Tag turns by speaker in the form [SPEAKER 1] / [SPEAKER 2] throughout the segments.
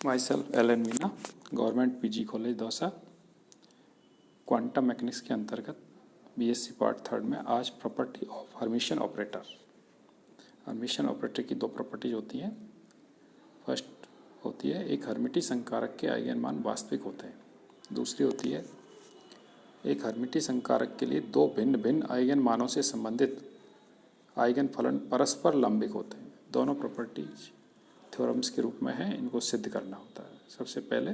[SPEAKER 1] My self L N Meena, government PG college Dausa, quantum mechanics के अंतर्गत BSc part third में आज property of Hermitian operator. Hermitian operator की दो प्रॉपर्टीज होती हैं। फर्स्ट होती है एक हर्मिटी संकारक के आइगन मान वास्तविक होते हैं। दूसरी होती है एक हर्मिटी संकारक के लिए दो भिन्न भिन्न आइगन मानों से संबंधित आइगन फलन परस्पर लंबिक होते हैं। दोनों प्रॉपर्टीज थ्योरम्स के रूप में हैं, इनको सिद्ध करना होता है। सबसे पहले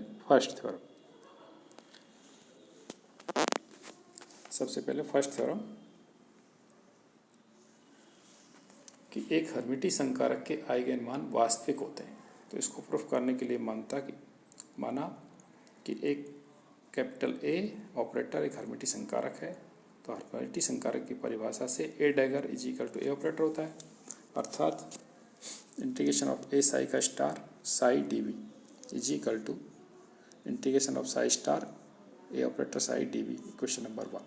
[SPEAKER 1] फर्स्ट थ्योरम कि एक हर्मिटी संकारक के आइगन मान वास्तविक होते हैं। तो इसको प्रूफ करने के लिए माना कि एक कैपिटल ए ऑपरेटर एक हर्मिटी संकारक है। तो हर्मिटी संकारक की परिभाषा से A dagger is equal to A operator होता है, अर्थात इंटीग्रेशन ऑफ ए साई का star psi D we is equal to integration of psi star A operator psi D V. Question number 1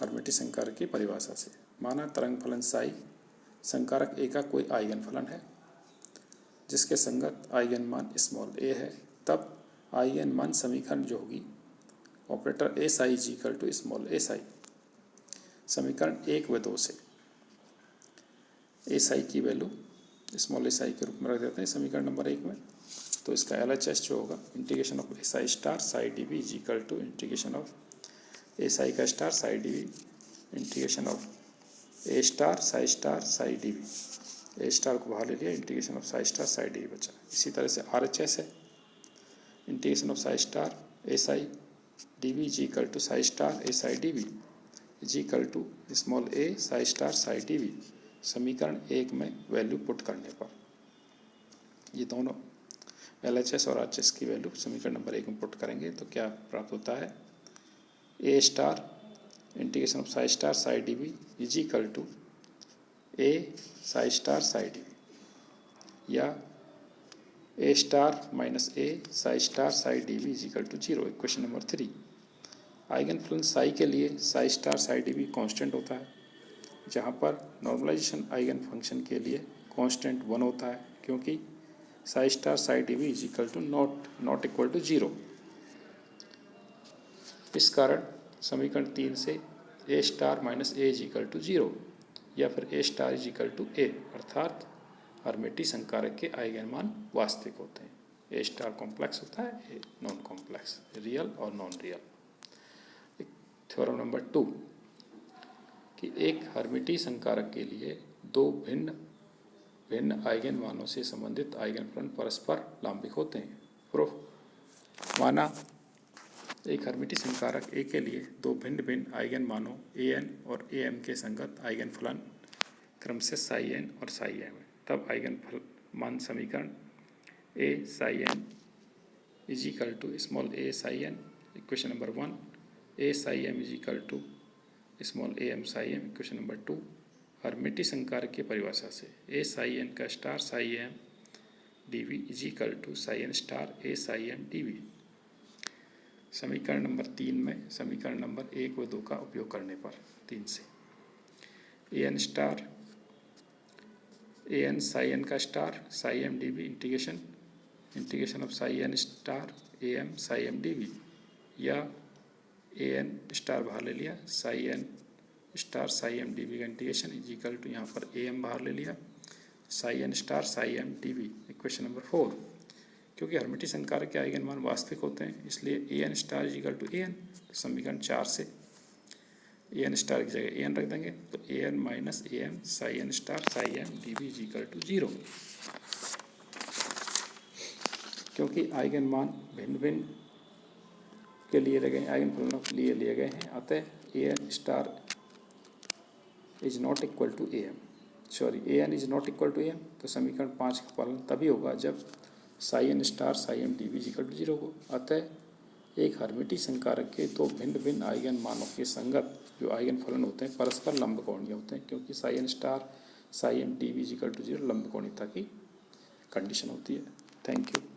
[SPEAKER 1] हर्मिटी संकारक की परिभाषा से माना तरंग फलन साई संकारक ए का कोई आइगन फलन है जिसके संगत आइगन मान स्मॉल ए है। तब आइगन मान समीकरण जो होगी operator A psi is equal to small A psi. समीकरण 1 व 2 से ए साई की वैल्यू स्मॉल ए साई के रूप में रख देते हैं समीकरण नंबर 1 में। तो इसका LHS जो होगा integration of A psi star psi D we is equal to integration of A psi का star psi D we integration of A star psi D V. A star को बाहर ले लिया, integration of psi star psi D V बचा। इसी तरह से RHS है integration of psi star A psi D we is equal to psi star A psi D we is equal to small A psi star psi D we. समीकरण 1 में value put करने पर ये दोनों LHS और RHS की value समीकरण number 1 में पुट करेंगे तो क्या प्राप्त होता है, A star integration of psi star psi D we is equal to A psi star psi D we, या A star minus A psi star psi D we is equal to 0। Equation number 3 eigen फलन psi के लिए psi star psi D V constant होता है, जहाँ पर normalisation eigen function के लिए कांस्टेंट 1 होता है, क्योंकि psi star psi D we is equal to not equal to 0। इस कारण समीकरण 3 से A star minus A is equal to 0 या फिर A star is equal to A, अर्थात हर्मिटी संकारक के आइगन मान वास्तविक होते हैं। ए स्टार कॉम्प्लेक्स होता है, ए नॉन कॉम्प्लेक्स, रियल और नॉन रियल। थ्योरम नंबर 2 कि एक हर्मिटी संकारक के लिए दो भिन्न भिन्न आइगन मानों से संबंधित आइगन फलन परस्पर लंबिक होते हैं। प्रूफ माना एक हर्मिटी संकारक ए के लिए दो भिन्न भिन्न आइगन मानों AN और AM के संगत आइगन फलन क्रम से साई n और साई m है। तब आइगन फल मान समीकरण A psi n is equal to small A psi n। Equation number 1 A psi m is equal to small A M psi M. Equation number 2 हर्मिटी संकारक की परिभाषा से ए साई एन का star psi M D we is equal to psi N star A psi M D we. समीकरण नंबर 3 में समीकरण नंबर 1 व 2 का उपयोग करने पर 3 से a N star a n psi N का star psi M D we integration of psi N star a M psi M D we, या ए एन स्टार बाहर ले लिया psi N star psi M D v का integration is equal to यहाँ पर a m बाहर ले लिया psi N star psi M D v. Equation number 4 क्योंकि हर्मिटी संकारक के आइगन मान वास्तविक होते हैं इसलिए A N star is equal to A N. समीकरण 4 से ए एन स्टार की जगह ए एन रख देंगे तो A N minus A M psi N star psi M D we is equal to 0। क्योंकि आइगन मान भिन्न भिन्न के लिए लगे आइगन फलनों के लिए गए हैं, अतः A N star is not equal to A N is not equal to A M. तो समीकरण 5 का पालन तभी होगा जब psi N star psi M D we is equal to 0 हो। अतः एक हर्मिटी संकारक के दो भिन्न भिन्न आइगन मानों के संगत जो आइगन फलन होते हैं परस्पर लंबकोणीय होते हैं, क्योंकि psi N star psi M D we is equal to 0 लंबकोणीयता की कंडीशन होती है। Thank you.